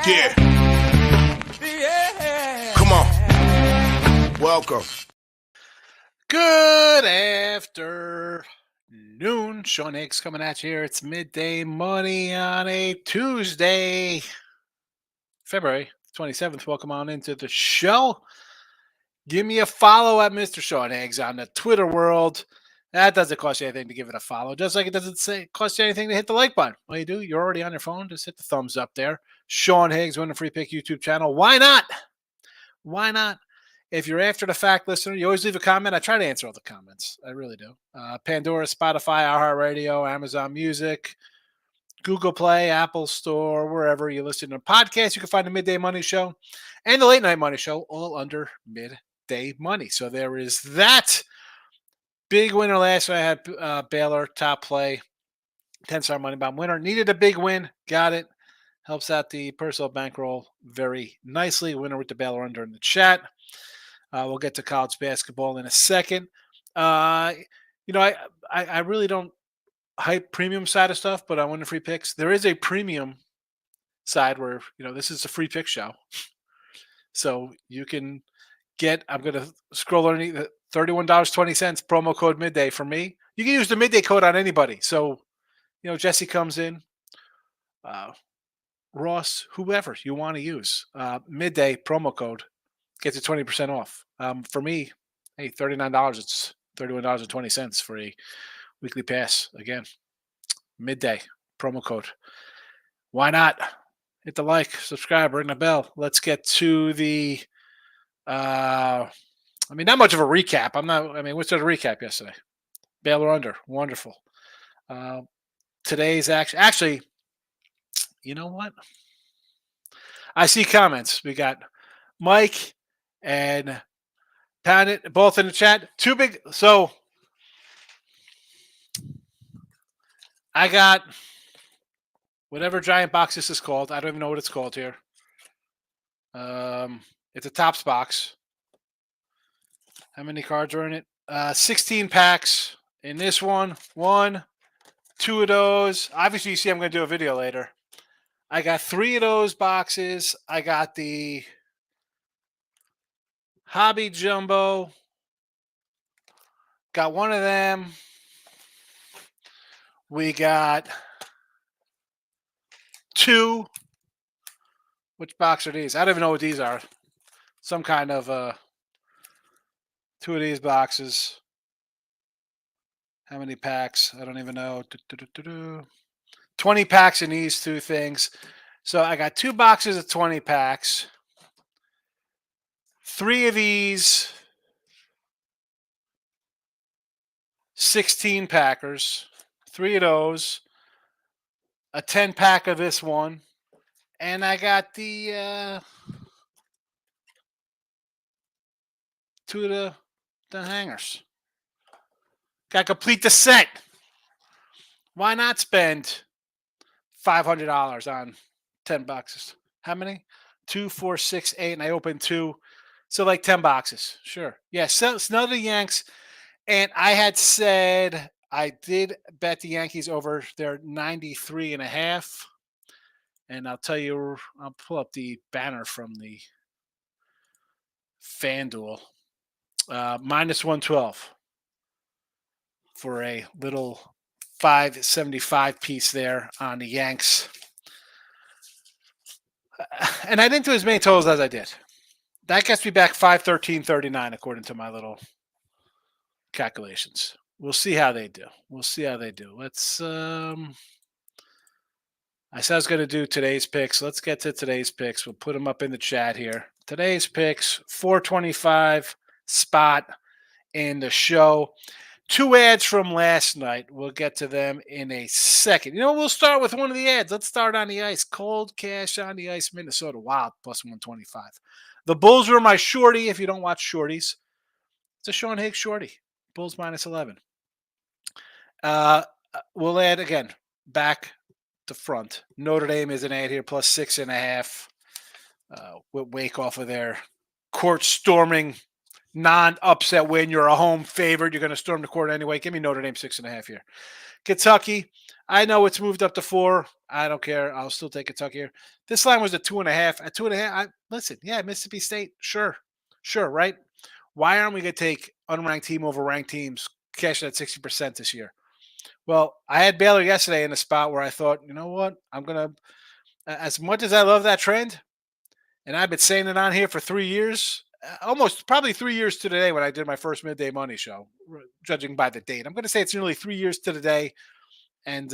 Yeah. Come on. Welcome. Good afternoon. Sean Higgs coming at you here. It's Midday Money on a Tuesday, February 27th. Welcome on into the show. Give me a follow at Mr. Sean Higgs on the Twitter world. That doesn't cost you anything to give it a follow, just like it doesn't cost you anything to hit the like button. All you do, you're already on your phone, just hit the thumbs up there. Sean Higgs, Win a Free Pick YouTube channel. Why not? Why not? If you're after the fact listener, you always leave a comment. I try to answer all the comments. I really do. Pandora, Spotify, iHeartRadio, Amazon Music, Google Play, Apple Store, wherever you listen to podcasts, you can find the Midday Money Show and the Late Night Money Show all under Midday Money. So there is that. Big winner last night. I had Baylor, top play, 10-star money bomb winner. Needed a big win. Got it. Helps out the personal bankroll very nicely. Winner with the Baylor under in the chat. We'll get to college basketball in a second. I really don't hype premium side of stuff, but I win the free picks. There is a premium side where, this is a free pick show. So you can get, I'm going to scroll underneath $31.20 promo code midday for me. You can use the midday code on anybody. So, Jesse comes in, Ross, whoever you want to use, midday promo code gets you 20% off. For me, hey, $39, it's $31.20 for a weekly pass. Again, midday promo code. Why not? Hit the like, subscribe, ring the bell. Let's get to the not much of a recap. What's the recap yesterday? Baylor under. Wonderful. Today's actually, you know what? I see comments. We got Mike and Poundit both in the chat. Too big. So I got whatever giant box this is called. I don't even know what it's called here. It's a Topps box. How many cards are in it? 16 packs in this one. 1, 2 of those. Obviously, you see I'm going to do a video later. I got 3 of those boxes. I got the Hobby Jumbo. Got one of them. We got 2. Which box are these? I don't even know what these are. Some kind of 2 of these boxes. How many packs? I don't even know. 20 packs in these 2 things. So I got 2 boxes of 20 packs. 3 of these 16 packers. 3 of those. A 10 pack of this one. And I got the 2 of the hangers. Got to complete the set. Why not spend $500 on 10 boxes? How many? 2, 4, 6, 8, and I opened 2. So like 10 boxes. Sure. Yeah, so it's another Yanks. And I had said I did bet the Yankees over their 93.5. And I'll tell you, I'll pull up the banner from the FanDuel. Minus 112 for a little 575 piece there on the Yanks. And I didn't do as many totals as I did. That gets me back 513.39 according to my little calculations. We'll see how they do. Let's I said I was going to do today's picks. Let's get to today's picks. We'll put them up in the chat here. Today's picks, 425 spot in the show. 2 ads from last night. We'll get to them in a second. We'll start with one of the ads. Let's start on the ice. Cold cash on the ice. Minnesota Wild plus 125. The Bulls were my shorty. If you don't watch shorties, it's a Sean Higgs shorty. Bulls minus 11. We'll add again back to front. Notre Dame is an ad here plus 6.5. With Wake off of their court storming non-upset win. You're a home favorite. You're going to storm the court anyway. Give me Notre Dame 6.5 here. Kentucky, I know it's moved up to 4. I don't care. I'll still take Kentucky here. This line was at 2.5. At 2.5, listen, yeah, Mississippi State, sure, right? Why aren't we going to take unranked team over ranked teams, cash at 60% this year? Well, I had Baylor yesterday in a spot where I thought, you know what? I'm going to, as much as I love that trend, and I've been saying it on here for 3 years, almost probably 3 years to the day when I did my first Midday Money show, judging by the date. I'm going to say it's nearly 3 years to the day. And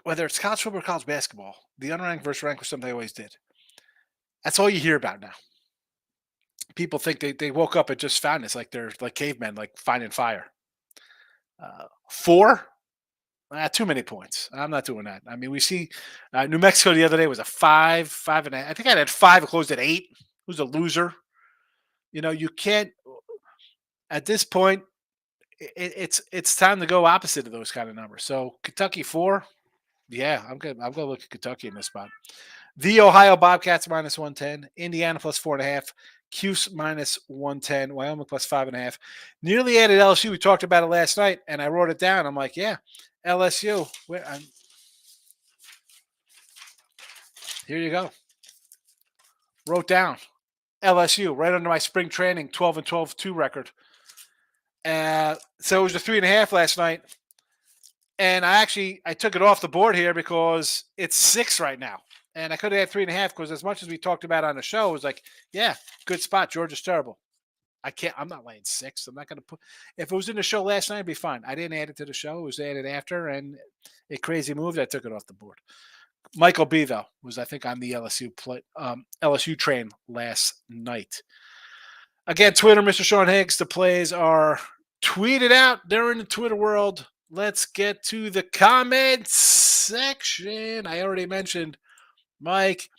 whether it's college football or college basketball, the unranked versus ranked was something I always did. That's all you hear about now. People think they woke up and just found this, like they're like cavemen, like finding fire. 4? Too many points. I'm not doing that. I mean, we see New Mexico the other day was a 5, 5.5. I think I had 5. It closed at 8. Who's a loser? You can't. At this point, it's time to go opposite of those kind of numbers. So Kentucky 4. Yeah, I'm gonna look at Kentucky in this spot. The Ohio Bobcats -110, Indiana +4.5, Cuse -110, Wyoming +5.5. Nearly added LSU. We talked about it last night, and I wrote it down. I'm like, yeah, LSU. Here you go. Wrote down LSU right under my spring training 12-12-2 record. So it was a 3.5 last night. And I took it off the board here because it's 6 right now. And I could have had 3.5 because as much as we talked about on the show, it was like, yeah, good spot. Georgia's terrible. I'm not laying 6. I'm not going to put, if it was in the show last night, it'd be fine. I didn't add it to the show. It was added after, and it crazy moved. I took it off the board. Michael B, though, was, I think, on the LSU train last night. Again, Twitter, Mr. Sean Higgs. The plays are tweeted out. They're in the Twitter world. Let's get to the comments section. I already mentioned Mike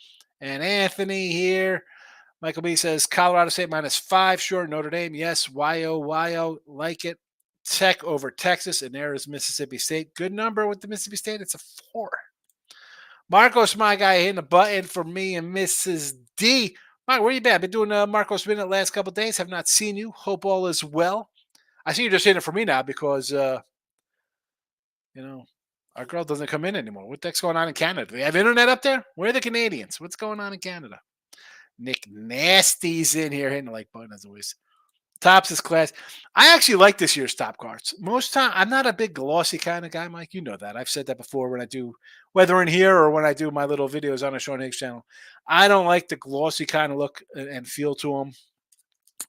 and Anthony here. Michael B says Colorado State -5. Sure. Notre Dame. Yes. YO. Like it. Tech over Texas. And there is Mississippi State. Good number with the Mississippi State. It's a 4. Marcos, my guy, hitting the button for me and Mrs. D. Mike, where you been? I've been doing Marcos Minute the last couple of days. Have not seen you. Hope all is well. I see you're just hitting it for me now because our girl doesn't come in anymore. What the heck's going on in Canada? Do they have internet up there? Where are the Canadians? What's going on in Canada? Nick Nasty's in here hitting the like button as always. Tops is class. I actually like this year's top cards. Most time, I'm not a big glossy kind of guy, Mike. You know that. I've said that before when I do, whether in here or when I do my little videos on the Sean Higgs channel. I don't like the glossy kind of look and feel to them.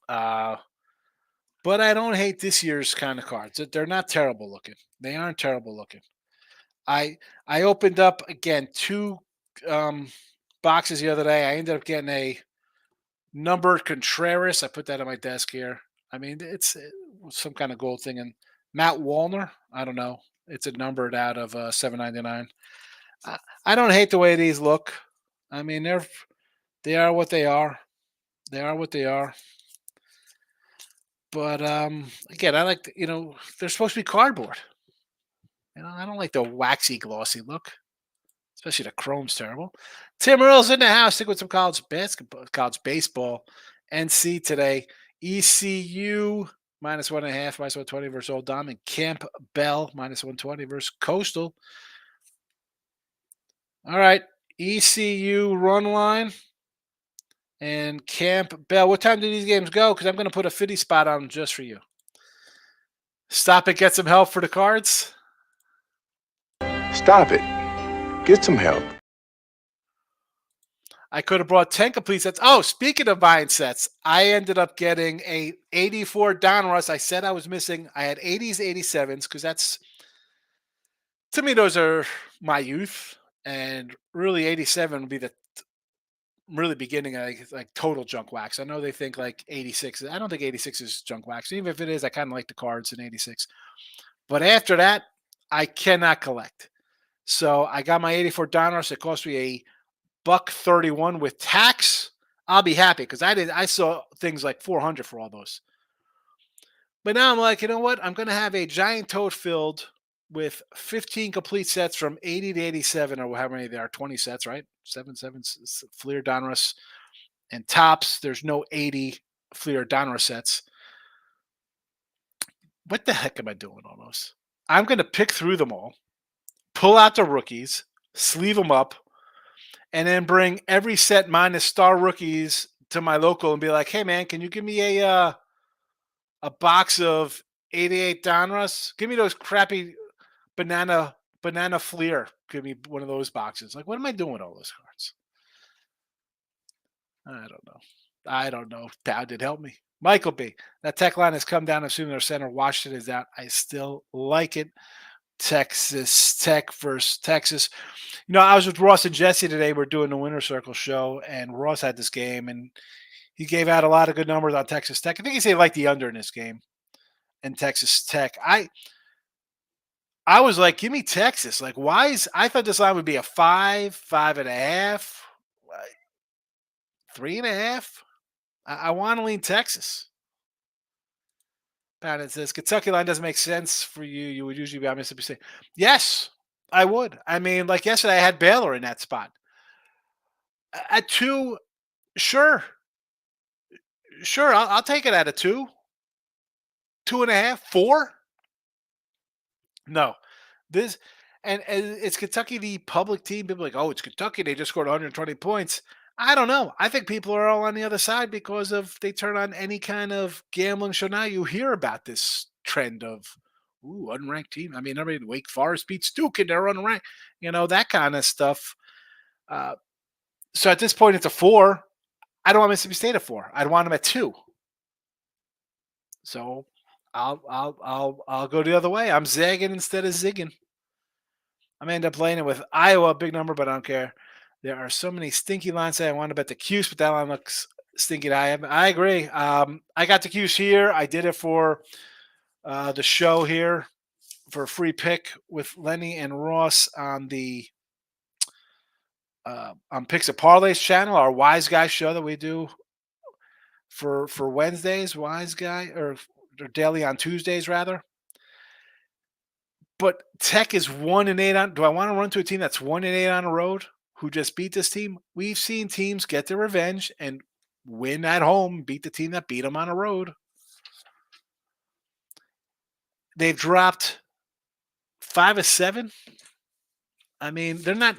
But I don't hate this year's kind of cards. They're not terrible looking. They aren't terrible looking. I opened up again 2 boxes the other day. I ended up getting a numbered Contreras. I put that on my desk here. I mean, it's some kind of gold thing. And Matt Wallner, I don't know. It's a numbered out of $7.99. I don't hate the way these look. I mean, they are what they are. They are what they are. But again, I like they're supposed to be cardboard. I don't like the waxy, glossy look. Especially the chrome's terrible. Tim Earl's in the house. Stick with some college basketball, college baseball. NC today. ECU -1.5, -120 versus Old Dominic. Camp Bell -120 versus Coastal. All right. ECU run line and Camp Bell. What time do these games go? Because I'm going to put a 50 spot on them just for you. Stop it. Get some help for the cards. Stop it. Get some help. I could have brought 10 complete sets. Oh, speaking of buying sets, I ended up getting a 84 Donruss. I said I was missing. I had 80s, 87s because that's, to me, those are my youth. And really 87 would be the really beginning of like total junk wax. I know they think like 86. I don't think 86 is junk wax. Even if it is, I kind of like the cards in 86. But after that, I cannot collect. So I got my 84 Donruss. It cost me a $131 with tax. I'll be happy because I saw things like 400 for all those. But now I'm like, you know what? I'm going to have a giant tote filled with 15 complete sets from 80 to 87, or how many there are, 20 sets, right? 7 Fleer Donruss. And tops, there's no 80 Fleer Donruss sets. What the heck am I doing almost? I'm going to pick through them all, pull out the rookies, sleeve them up, and then bring every set minus star rookies to my local and be like, "Hey man, can you give me a box of 88 Donruss? Give me those crappy banana Fleer. Give me one of those boxes." Like, what am I doing with all those cards? I don't know. I don't know. Did help me. Michael B. That tech line has come down. Assuming their center Washington is out. I still like it. Texas Tech versus Texas. I was with Ross and Jesse today. We're doing the Winter Circle show, and Ross had this game, and he gave out a lot of good numbers on Texas Tech. I think he said he liked the under in this game and Texas Tech. I was like, give me Texas. Like, I thought this line would be a 5.5, 3.5. I want to lean Texas. Pat says Kentucky line doesn't make sense for you. You would usually be on Mississippi State. Yes, I would. I mean, like yesterday, I had Baylor in that spot. At 2, sure. Sure, I'll take it at a 2, 2.5, 4. No, this and it's Kentucky, the public team. People are like, oh, it's Kentucky. They just scored 120 points. I don't know. I think people are all on the other side because of they turn on any kind of gambling show. Now you hear about this trend of unranked team. I mean, everybody Wake Forest beats Duke and they're unranked. That kind of stuff. So at this point, it's a 4. I don't want Mississippi State at 4. I'd want them at 2. So I'll go the other way. I'm zagging instead of zigging. I'm end up playing it with Iowa, big number, but I don't care. There are so many stinky lines. I want to bet the Cuse, but that line looks stinky. I agree. I got the Cuse here. I did it for the show here for a free pick with Lenny and Ross on the on Picks and Parlays channel, our Wise Guy show that we do for Wednesdays. Wise Guy or daily on Tuesdays rather. But Tech is 1-8 on. Do I want to run to a team that's 1-8 on the road who just beat this team? We've seen teams get their revenge and win at home, beat the team that beat them on the road. They've dropped 5 of 7. I mean, they're not.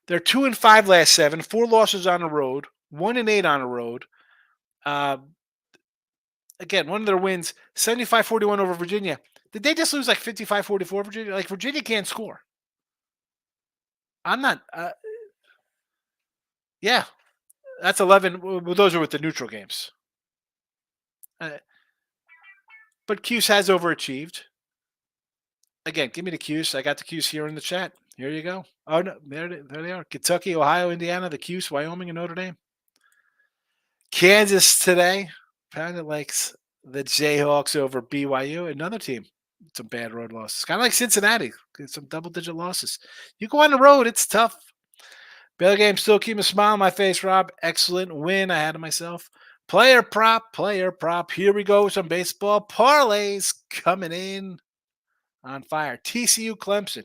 They're 2-5 last 7, 4 losses on the road, 1-8 on the road. Again, one of their wins, 75-41 over Virginia. Did they just lose like 55-44 Virginia? Like Virginia can't score. I'm not. Yeah, that's 11. Well, those are with the neutral games. But Cuse has overachieved. Again, give me the Cuse. I got the Cuse here in the chat. Here you go. Oh no, there they are. Kentucky, Ohio, Indiana, the Cuse, Wyoming, and Notre Dame. Kansas today. Kind of likes the Jayhawks over BYU. Another team. Some bad road losses. Kind of like Cincinnati. Some double-digit losses. You go on the road, it's tough. Baylor game still keep a smile on my face, Rob. Excellent win. I had it myself. Player prop. Here we go. Some baseball parlays coming in on fire. TCU Clemson.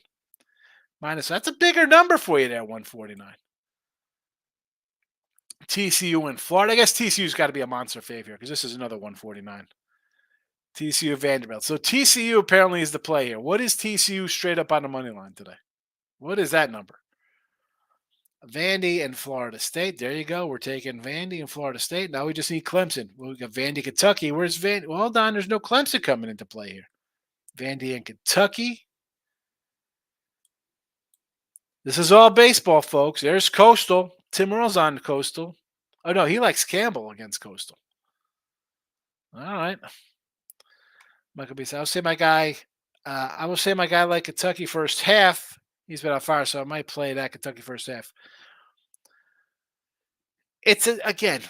Minus. That's a bigger number for you there, 149. TCU in Florida. I guess TCU's got to be a monster fave here because this is another 149. TCU Vanderbilt. So TCU apparently is the play here. What is TCU straight up on the money line today? What is that number? Vandy and Florida State. There you go. We're taking Vandy and Florida State. Now we just need Clemson. We got Vandy, Kentucky. Where's Vandy? Well, hold on. There's no Clemson coming into play here. Vandy and Kentucky. This is all baseball, folks. There's Coastal. Tim Earle's on Coastal. Oh, no. He likes Campbell against Coastal. All right. Michael B. I'll say my guy. I will say my guy like Kentucky first half. He's been on fire, so I might play that Kentucky first half. It's again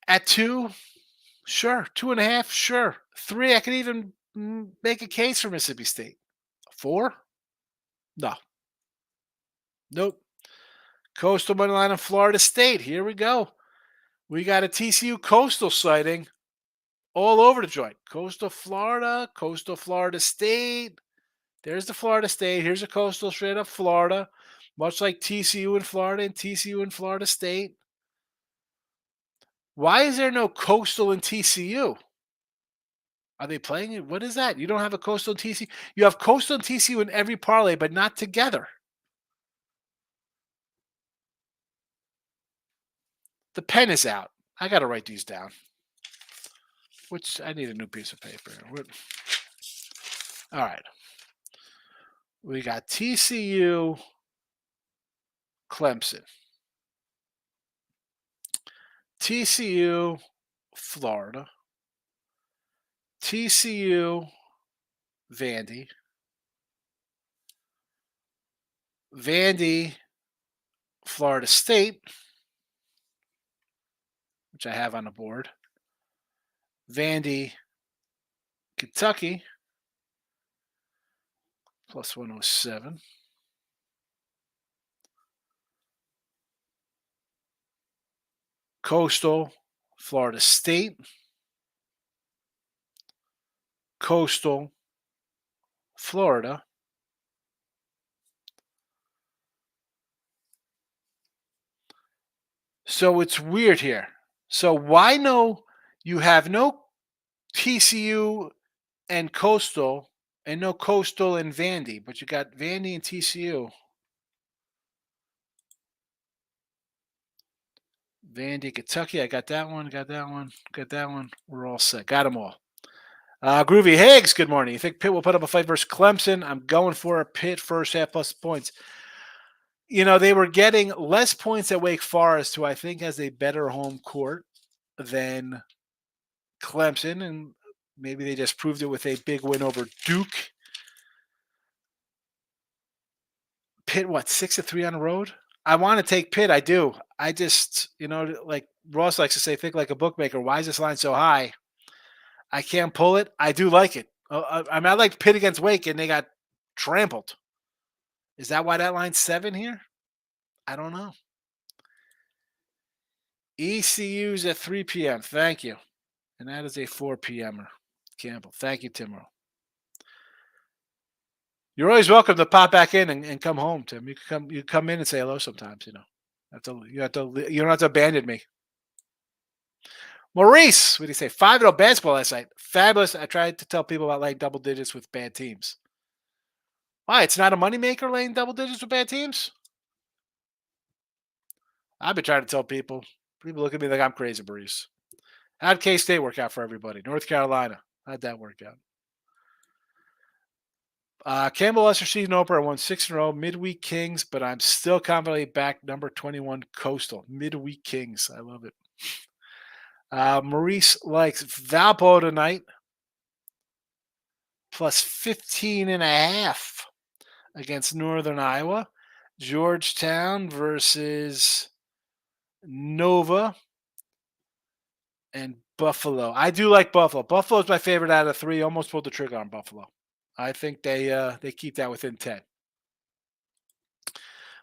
at 2, sure. 2.5, sure. 3, I could even make a case for Mississippi State. 4, no, nope. Coastal money line in Florida State. Here we go. We got a TCU Coastal sighting all over the joint. Coastal Florida State. There's the Florida State. Here's a Coastal straight up Florida. Much like TCU in Florida and TCU in Florida State. Why is there no Coastal and TCU? Are they playing it? What is that? You don't have a Coastal and TCU? You have Coastal and TCU in every parlay, but not together. The pen is out. I got to write these down. Which I need a new piece of paper. All right. We got TCU, Clemson. TCU, Florida. TCU, Vandy. Vandy, Florida State, which I have on the board. Vandy, Kentucky, plus 107. Coastal, Florida State. Coastal, Florida. So it's weird here. So why you have no TCU and Coastal and no Coastal and Vandy, but you got Vandy and TCU. Vandy, Kentucky. I got that one. Got that one. Got that one. We're all set. Got them all. Groovy Higgs, good morning. You think Pitt will put up a fight versus Clemson? I'm going for a Pitt first half plus points. They were getting less points at Wake Forest, who I think has a better home court than Clemson, and maybe they just proved it with a big win over Duke. Pitt, 6-3 on the road? I want to take Pitt. I do. I just, like Ross likes to say, think like a bookmaker. Why is this line so high? I can't pull it. I do like it. I like Pitt against Wake, and they got trampled. Is that why that line's 7 here? I don't know. ECU's at 3 p.m. Thank you. And that is a 4 p.m.er. Campbell. Thank you, Tim. You're always welcome to pop back in and come home, Tim. You come in and say hello sometimes, You don't have to abandon me. Maurice, what did he say? 5-0 basketball last night. Fabulous. I tried to tell people about laying double digits with bad teams. Why? It's not a moneymaker laying double digits with bad teams? I've been trying to tell people. People look at me like I'm crazy, Maurice. How'd K-State work out for everybody? North Carolina. How'd that work out? Campbell Lester season opener. I won 6 in a row. Midweek Kings, but I'm still confidently back number 21 Coastal. Midweek Kings. I love it. Maurice likes Valpo tonight. Plus 15.5 against Northern Iowa. Georgetown versus Nova. And Buffalo. I do like Buffalo. Buffalo's my favorite out of 3. Almost pulled the trigger on Buffalo. I think they keep that within 10.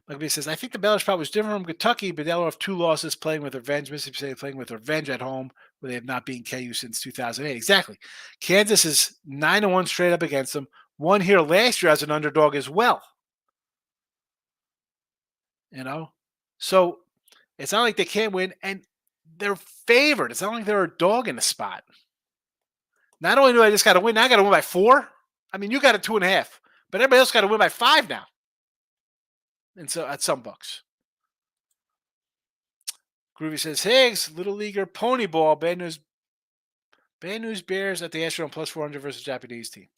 Like says, I think the Baylor spot was different from Kentucky, but they'll have 2 losses playing with revenge. Mississippi State playing with revenge at home, where they have not beaten KU since 2008. Exactly. Kansas is 9-1 straight up against them. Won here last year as an underdog as well. So it's not like they can't win, and they're favored. It's not like they're a dog in the spot. Not only do I just got to win, now I got to win by 4. I mean, you got a 2.5, but everybody else got to win by 5 now. And so at some books. Groovy says, Higgs, Little Leaguer Pony Ball, bad news Bears at the Astrodome plus 400 versus Japanese team.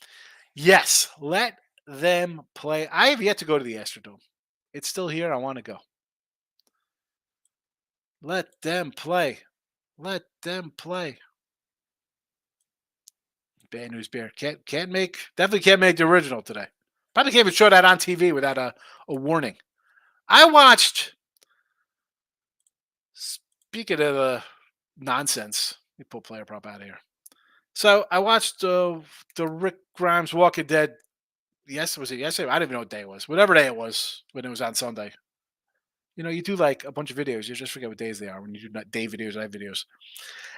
Yes, let them play. I have yet to go to the Astrodome. It's still here. I want to go. Let them play. Let them play. Bad news Bear. Definitely can't make the original today. Probably can't even show that on TV without a warning. I watched, speaking of nonsense, let me pull player prop out of here. So I watched the Rick Grimes Walking Dead. Yes, was it yesterday? I don't even know what day it was. Whatever day it was when it was on Sunday. You do like a bunch of videos. You just forget what days they are when you do day videos, night videos.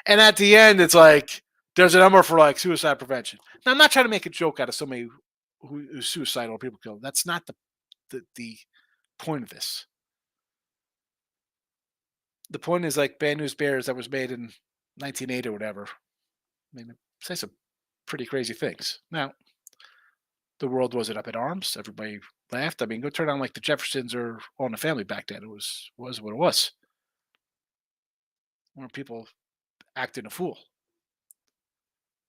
And at the end, it's like there's a number for like suicide prevention. Now, I'm not trying to make a joke out of somebody who's suicidal or people killed. That's not the point of this. the point is like Bad News Bears that was made in 1980 or whatever. I mean, it says some pretty crazy things. Now, the world wasn't up in arms. Everybody laughed. I mean, go turn on like the Jeffersons or All in the Family back then. It was what it was. Weren't people acting a fool?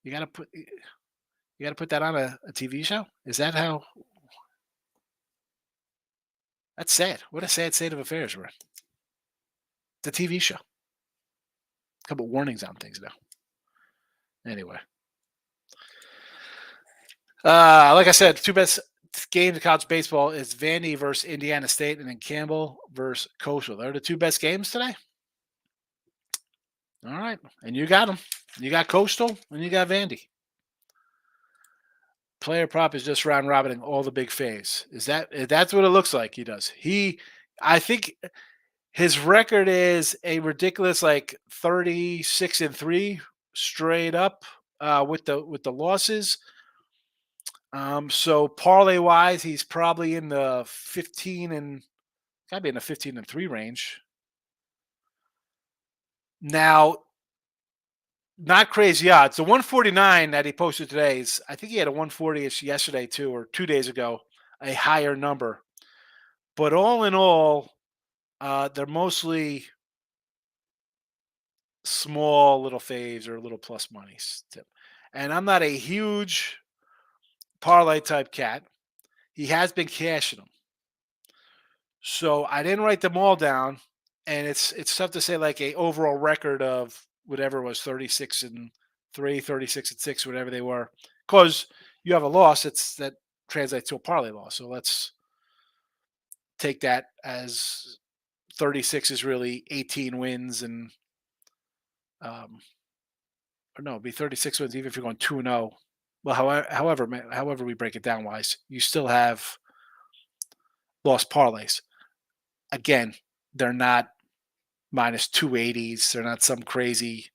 You gotta put that on a TV show. Is that how? That's sad. What a sad state of affairs we're in. It's a TV show. A couple warnings on things now. Anyway, like I said, two best games of college baseball is Vandy versus Indiana State, and then Campbell versus Coastal. They're the two best games today. All right, and you got them. You got Coastal and you got Vandy. Player prop is just round robining all the big faves. That's what it looks like he does. I think his record is a ridiculous like 36-3 straight up with the losses. So parlay wise, he's probably in the 15 and gotta be in the 15-3 range. Now, not crazy odds. The 149 that he posted today is, I think he had a 140ish yesterday too, or 2 days ago, a higher number. But all in all, they're mostly small little faves or little plus monies. And I'm not a huge parlay type cat. He has been cashing them. So I didn't write them all down. And it's tough to say like a overall record of whatever it was 36-3, 36-6, whatever they were. Because you have a loss, that translates to a parlay loss. So let's take that as 36 is really 18 wins and or no, it'd be 36 wins even if you're going 2-0. Well, however we break it down wise, you still have lost parlays. Again, they're not minus 280s. They're not some crazy.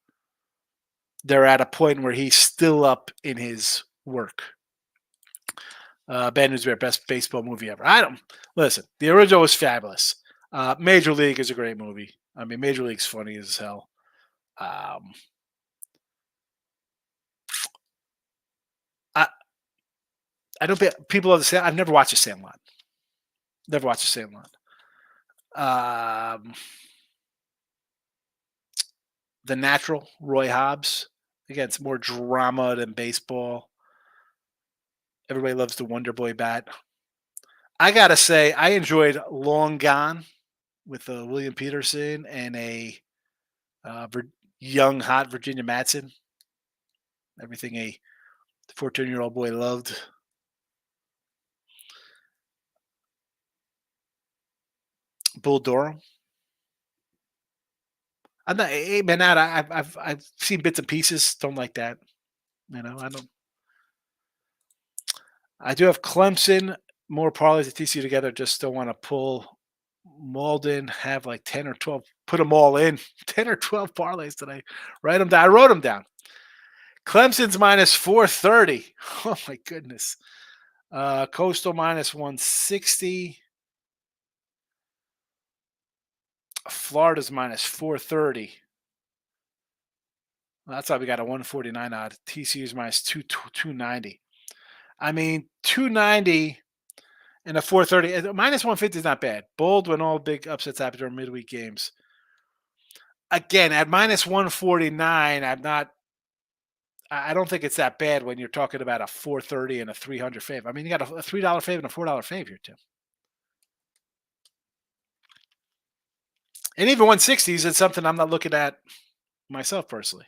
They're at a point where he's still up in his work. Bad News Bear, best baseball movie ever. I don't listen. The original was fabulous. Major League is a great movie. I mean, Major League's funny as hell. I don't. People understand. I've never watched The Sandlot. Never watched The Sandlot. The Natural, Roy Hobbs. Again, it's more drama than baseball. Everybody loves the Wonder Boy bat. I gotta say, I enjoyed Long Gone with William Peterson and a young, hot Virginia Madsen. Everything a 14-year-old boy loved. Bull Durham. I'm not. Hey, man, I've seen bits and pieces. Don't like that. I don't. I do have Clemson, more parlays at TCU together. Just don't want to pull Malden, have like 10 or 12, put them all in. 10 or 12 parlays today. Write them down. I wrote them down. Clemson's minus 430. Oh, my goodness. Coastal minus 160. Florida's minus 430. Well, that's why we got a 149 odd. TCU's minus 290. I mean, 290 and a 430. Minus 150 is not bad. Bold when all big upsets happen during midweek games. Again, at minus 149, I don't think it's that bad when you're talking about a 430 and a 300 fave. I mean, you got a $3 fave and a $4 fave here, Tim. And even 160s is something I'm not looking at myself personally.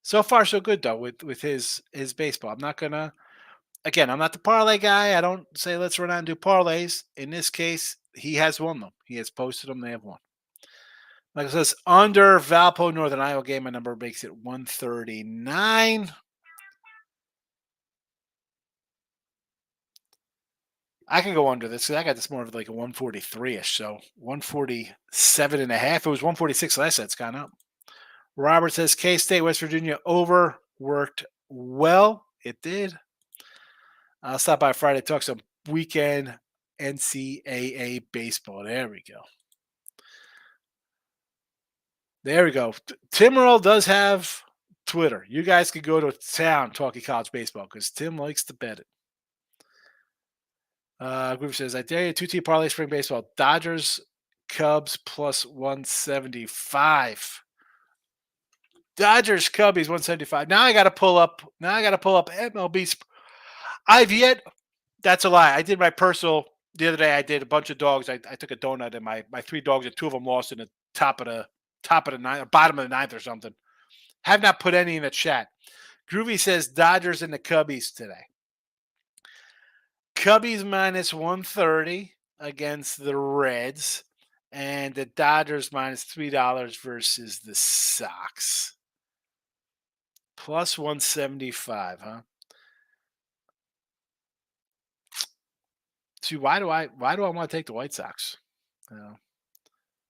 So far, so good though with his baseball. I'm not gonna. Again, I'm not the parlay guy. I don't say let's run out and do parlays. In this case, he has won them. He has posted them. They have won. Like it says, under Valpo Northern Iowa game, my number makes it 139. I can go under this. I got this more of like a 143-ish. So 147.5. It was 146 last set. It's gone up. Robert says K-State, West Virginia overworked well. It did. I'll stop by Friday, talk some weekend NCAA baseball. There we go. There we go. Tim Earl does have Twitter. You guys could go to town talking college baseball because Tim likes to bet it. Group says, I dare you, 2-team parlay spring baseball. Dodgers, Cubs plus 175. Dodgers, Cubbies 175. Now I got to pull up. MLB. I've yet. That's a lie. I did my personal the other day. I did a bunch of dogs. I took a donut and my three dogs and two of them lost in the top of the ninth, or bottom of the ninth or something. Have not put any in the chat. Groovy says Dodgers and the Cubbies today. Cubbies minus 130 against the Reds, and the Dodgers minus $3 versus the Sox. Plus 175, huh? See, why do I want to take the White Sox?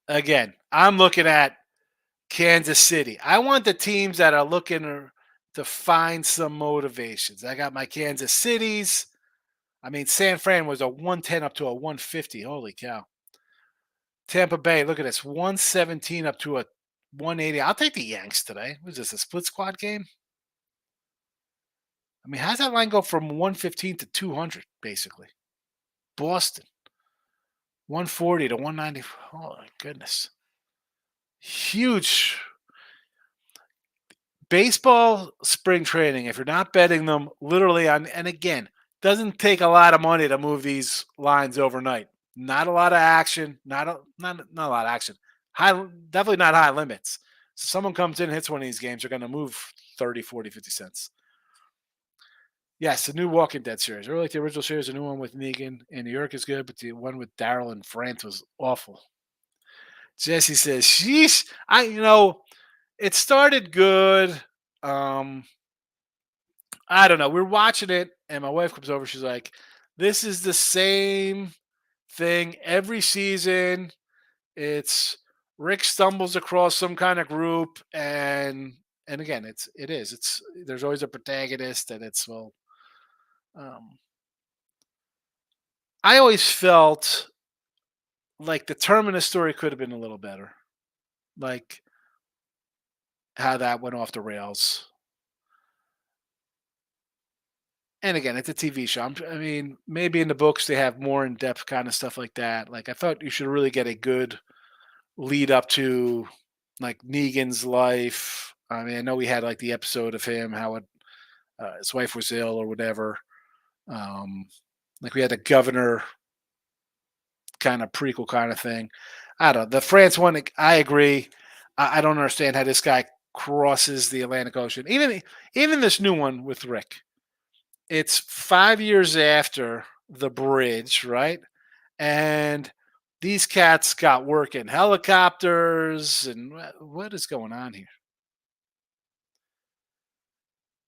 Again, I'm looking at Kansas City. I want the teams that are looking to find some motivations. I got my Kansas Cities. I mean, San Fran was a 110 up to a 150. Holy cow. Tampa Bay, look at this. 117 up to a 180. I'll take the Yanks today. Was this a split squad game? I mean, how's that line go from 115 to 200, basically? Boston, 140 to 190. Oh, my goodness. Huge. Baseball spring training, if you're not betting them literally on, and again, doesn't take a lot of money to move these lines overnight. Not a lot of action. Not a lot of action. Definitely not high limits. So someone comes in and hits one of these games, they're going to move 30, 40, 50 cents. Yes, the new Walking Dead series. I really like the original series. The new one with Negan in New York is good, but the one with Daryl and France was awful. Jesse says, sheesh. It started good. I don't know. We're watching it, and my wife comes over. She's like, this is the same thing every season. It's Rick stumbles across some kind of group, and again, there's always a protagonist, and I always felt like the Terminus story could have been a little better, like how that went off the rails. And again, it's a TV show. I mean, maybe in the books they have more in depth kind of stuff like that. Like I thought you should really get a good lead up to like Negan's life. I mean, I know we had like the episode of him how his wife was ill or whatever. Like we had the governor kind of prequel kind of thing. I don't know. The France one, I agree. I don't understand how this guy crosses the Atlantic Ocean. Even this new one with Rick. It's 5 years after the bridge, right? And these cats got work in helicopters. And what is going on here?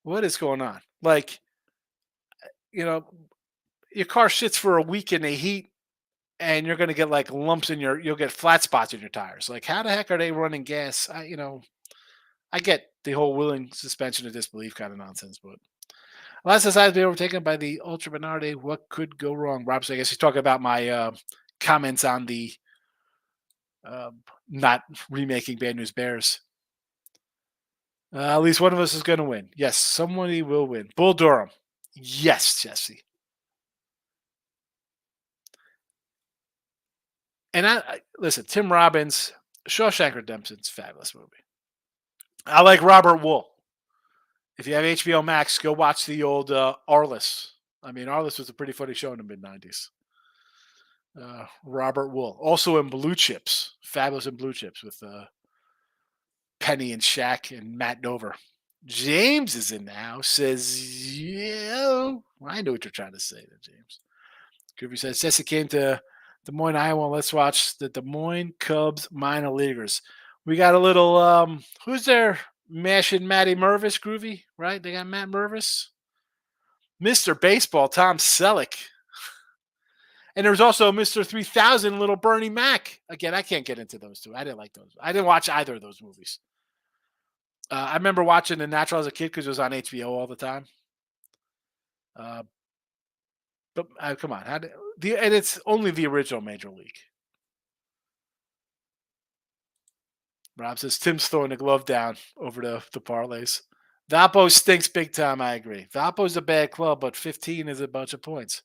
What is going on? Like, your car sits for a week in the heat and you're going to get like lumps you'll get flat spots in your tires. Like, how the heck are they running gas? I get the whole willing suspension of disbelief kind of nonsense, but last society be overtaken by the Ultra Bernardi. What could go wrong? Rob, so I guess he's talking about my comments on the not remaking Bad News Bears. At least one of us is going to win. Yes, somebody will win. Bull Durham. Yes, Jesse. And listen, Tim Robbins, Shawshank Redemption's a fabulous movie. I like Robert Wool. If you have HBO Max, go watch the old Arliss. I mean, Arliss was a pretty funny show in the mid-90s. Robert Wool. Also in Blue Chips. Fabulous in Blue Chips with Penny and Shaq and Matt Dover. James is in the house. Says, yeah. I know what you're trying to say there, James. Groovy says, Jesse came to Des Moines, Iowa. Let's watch the Des Moines Cubs minor leaguers. We got a little, who's there? Mashing Matty Mervis, Groovy, right? They got Matt Mervis. Mr. Baseball, Tom Selleck. And there's also Mr. 3000, little Bernie Mac. Again, I can't get into those two. I didn't like those. I didn't watch either of those movies. I remember watching The Natural as a kid because it was on HBO all the time. But come on. And it's only the original Major League. Rob says Tim's throwing the glove down over the parlays. Valpo stinks big time. I agree. Valpo's a bad club, but 15 is a bunch of points.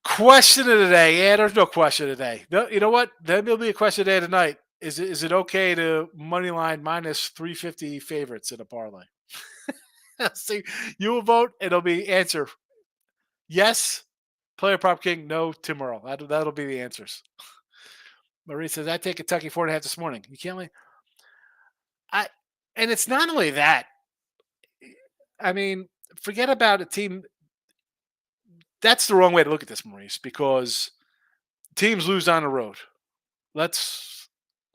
Question of the day. Yeah, there's no question today. No, you know what? Then there'll be a question today tonight. Is it okay to money line minus 350 favorites in a parlay? See, you will vote. It'll be answer yes, player prop king, no, Tim Earl. That'll be the answers. Marie says I take Kentucky 4.5 this morning. You can't like I, and it's not only that. I mean, forget about a team. That's the wrong way to look at this, Maurice, because teams lose on the road. Let's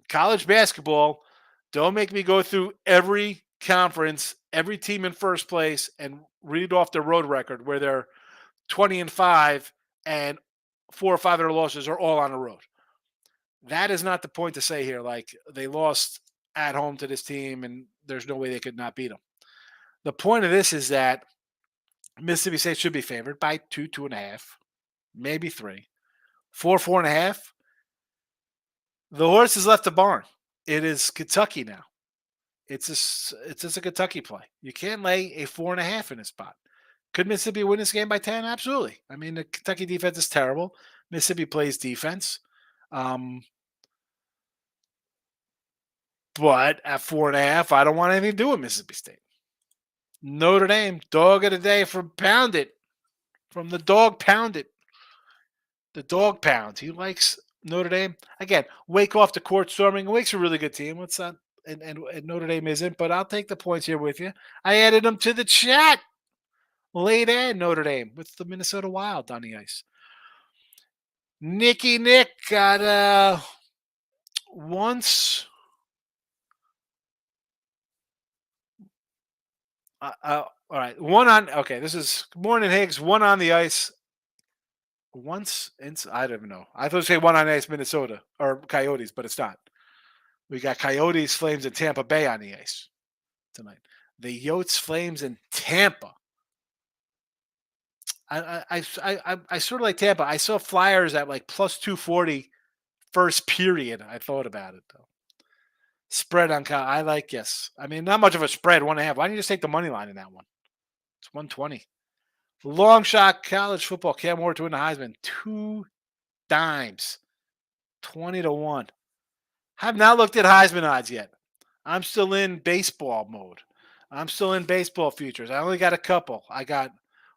college basketball. Don't make me go through every conference, every team in first place, and read off their road record where they're 20-5 and 4 or 5 of their losses are all on the road. That is not the point to say here. Like they lost at home to this team, and there's no way they could not beat them. The point of this is that Mississippi State should be favored by 2, 2.5, maybe 3, 4, 4.5. The horse has left the barn. It is Kentucky now. It's just a Kentucky play. You can't lay a 4.5 in this spot. Could Mississippi win this game by 10? Absolutely. I mean, the Kentucky defense is terrible. Mississippi plays defense. But at 4.5, I don't want anything to do with Mississippi State. Notre Dame, dog of the day from Pound It. From the dog Pound It. The dog pound. He likes Notre Dame. Again, Wake off the court storming. Wake's a really good team. What's that? And Notre Dame isn't, but I'll take the points here with you. I added them to the chat. Late and Notre Dame with the Minnesota Wild on the ice. Nicky Nick got once. All right. One on. Okay, this is Morning Higgs. One on the ice. Once. I don't even know. I thought you say one on the ice, Minnesota or Coyotes, but it's not. We got Coyotes, Flames, and Tampa Bay on the ice tonight. The Yotes, Flames, and Tampa. I sort of like Tampa. I saw Flyers at like plus 240 first period. I thought about it though. Spread on I like yes. I mean, not much of a spread, 1.5. Why don't you just take the money line in that one? It's 120. Long shot college football. Cam Ward to win the Heisman. 2 dimes. 20-1. Have not looked at Heisman odds yet. I'm still in baseball mode. I'm still in baseball futures. I only got a couple. I got,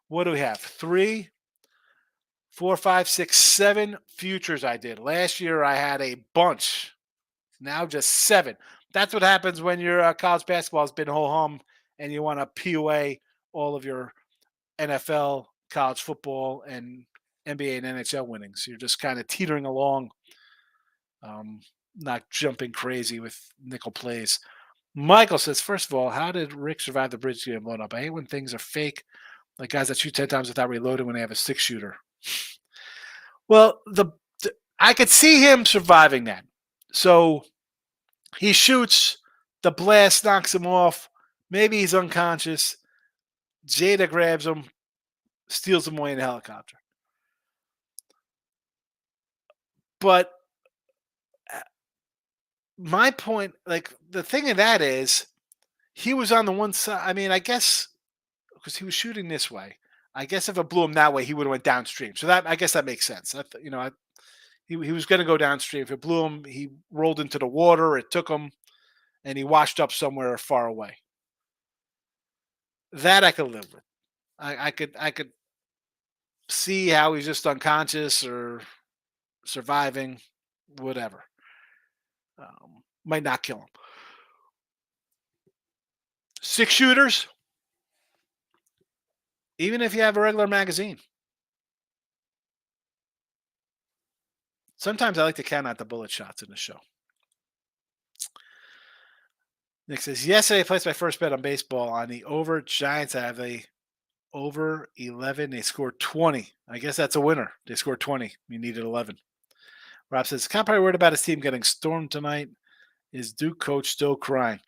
what do we have? 3, 4, 5, 6, 7 futures I did. Last year I had a bunch. Now just 7. That's what happens when your college basketball has been ho-hum and you want to pee away all of your NFL, college football, and NBA and NHL winnings. You're just kind of teetering along, not jumping crazy with nickel plays. Michael says, first of all, how did Rick survive the bridge getting blown up? I hate when things are fake, like guys that shoot 10 times without reloading when they have a 6-shooter. Well, I could see him surviving that. So he shoots, the blast knocks him off. Maybe he's unconscious. Jada grabs him, steals him away in a helicopter. But my point, like the thing of that is, he was on the one side. I mean, I guess because he was shooting this way. I guess if it blew him that way, he would have went downstream. So that I guess that makes sense. He was going to go downstream. If it blew him, he rolled into the water. It took him, and he washed up somewhere far away. That I could live with. I could see how he's just unconscious or surviving, whatever. Might not kill him. 6-shooters, even if you have a regular magazine. Sometimes I like to count out the bullet shots in the show. Nick says, yesterday I placed my first bet on baseball on the over Giants. I have a over 11. They scored 20. I guess that's a winner. They scored 20. You needed 11. Rob says, kind of probably worried about his team getting stormed tonight. Is Duke coach still crying?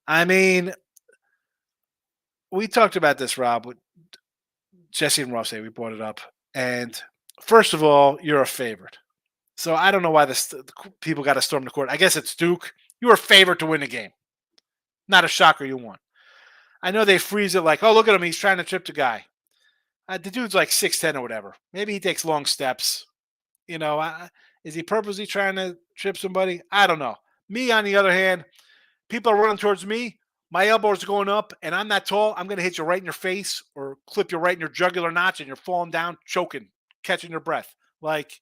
I mean, we talked about this, Rob, with Jesse and Ross. We brought it up. And first of all, you're a favorite. So I don't know why the people got to storm the court. I guess it's Duke. You were favored to win the game. Not a shocker you won. I know they freeze it like, oh, look at him. He's trying to trip the guy. The dude's like 6'10" or whatever. Maybe he takes long steps. You know, is he purposely trying to trip somebody? I don't know. Me, on the other hand, people are running towards me. My elbows are going up, and I'm not tall. I'm going to hit you right in your face or clip you right in your jugular notch, and you're falling down, choking, catching your breath. Like,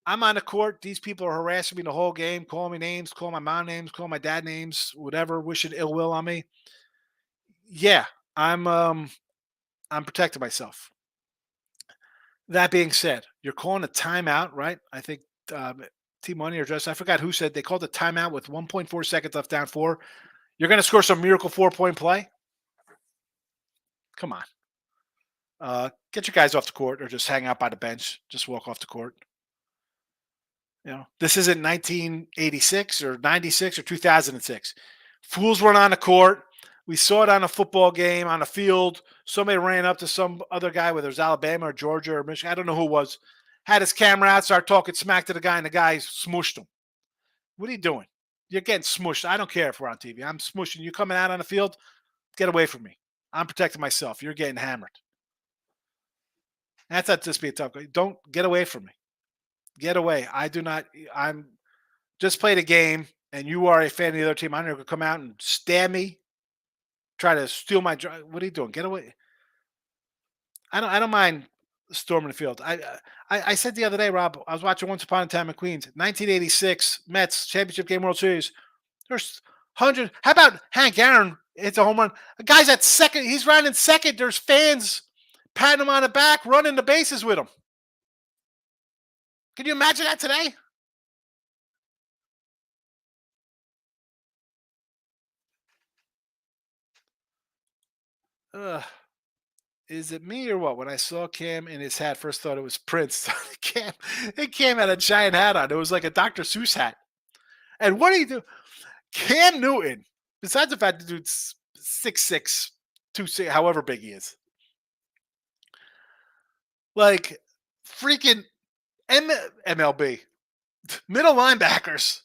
I'm on the court. These people are harassing me the whole game, calling me names, calling my mom names, calling my dad names, whatever, wishing ill will on me. Yeah, I'm protecting myself. That being said, you're calling a timeout, right? I think T Money or just I forgot who said they called a timeout with 1.4 seconds left, down four. You're going to score some miracle 4-point play? Come on. Get your guys off the court or just hang out by the bench. Just walk off the court. You know, this isn't 1986 or 96 or 2006. Fools run on the court. We saw it on a football game on a field. Somebody ran up to some other guy, whether it was Alabama or Georgia or Michigan. I don't know who it was. Had his camera out, started talking smack to the guy, and the guy smushed him. What are you doing? You're getting smushed. I don't care if we're on TV. I'm smushing. You coming out on the field? Get away from me. I'm protecting myself. You're getting hammered. That's not just be a tough guy. Don't get away from me. Get away. I do not. I'm just played a game, and you are a fan of the other team. I'm not going to come out and stab me, try to steal my. What are you doing? Get away. I don't mind storming the field. I said the other day, Rob. I was watching Once Upon a Time in Queens, 1986 Mets championship game, World Series. There's hundred. How about Hank Aaron? It's a home run. A guy's at second. He's running second. There's fans patting him on the back, running the bases with him. Can you imagine that today? Ugh. Is it me or what? When I saw Cam in his hat, first thought it was Prince. Cam had a giant hat on. It was like a Dr. Seuss hat. And what do you do? Cam Newton, besides the fact the dude's 6'6", 2 however big he is, like freaking MLB, middle linebackers,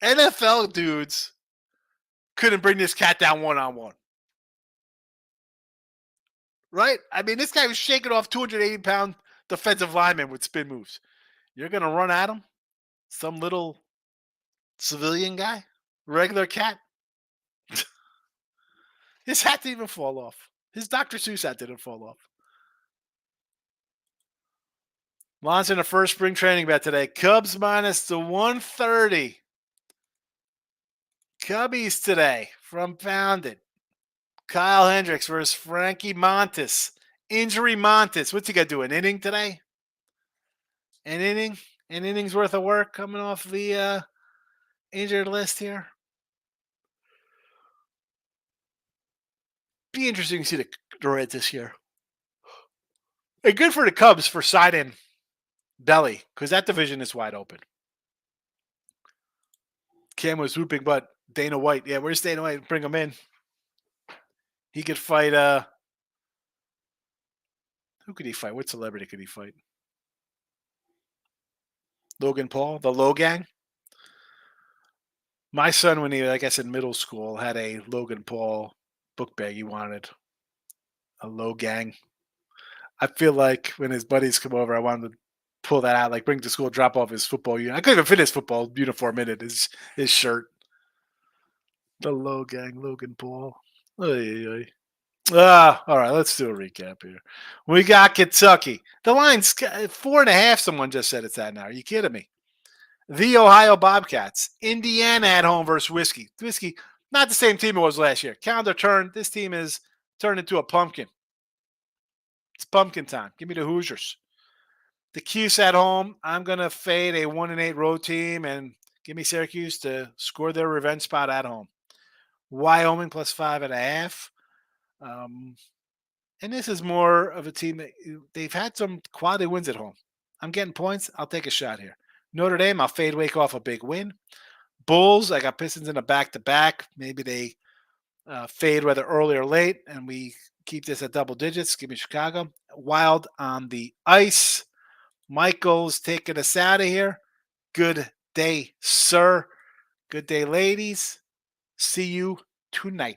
NFL dudes couldn't bring this cat down one-on-one. Right? I mean, this guy was shaking off 280-pound defensive lineman with spin moves. You're going to run at him? Some little civilian guy? Regular cat? His hat didn't even fall off. His Dr. Seuss hat didn't fall off. Lines in the first spring training bet today. Cubs minus the 130. Cubbies today from Founded. Kyle Hendricks versus Frankie Montas. Injury Montas. What's he got to do? An inning today? An inning? An inning's worth of work coming off the injured list here. Be interesting to see the Reds this year. And good for the Cubs for siding Belly, because that division is wide open. Cam was whooping, but Dana White. Yeah, where's Dana White? Bring him in. He could fight. Who could he fight? What celebrity could he fight? Logan Paul, the Low Gang. My son, when he, like I said, middle school, had a Logan Paul book bag. He wanted a Low Gang. I feel like when his buddies come over, I wanted to pull that out, like bring to school, drop off his football uniform. I couldn't even fit his football uniform in it, his shirt. The Low Gang, Logan Paul. Oy, oy. All right, let's do a recap here. We got Kentucky. The line's 4.5. Someone just said it's at now. Are you kidding me? The Ohio Bobcats. Indiana at home versus Whiskey. Whiskey, not the same team it was last year. Calendar turn. This team is turned into a pumpkin. It's pumpkin time. Give me the Hoosiers. The Cuse at home. I'm going to fade a 1-8 road team and give me Syracuse to score their revenge spot at home. Wyoming plus 5.5. And this is more of a team that they've had some quality wins at home. I'm getting points. I'll take a shot here. Notre Dame, I'll fade Wake off a big win. Bulls, I got Pistons in a back-to-back. Maybe they fade whether early or late, and we keep this at double digits. Give me Chicago. Wild on the ice. Michael's taking us out of here. Good day, sir. Good day, ladies. See you tonight.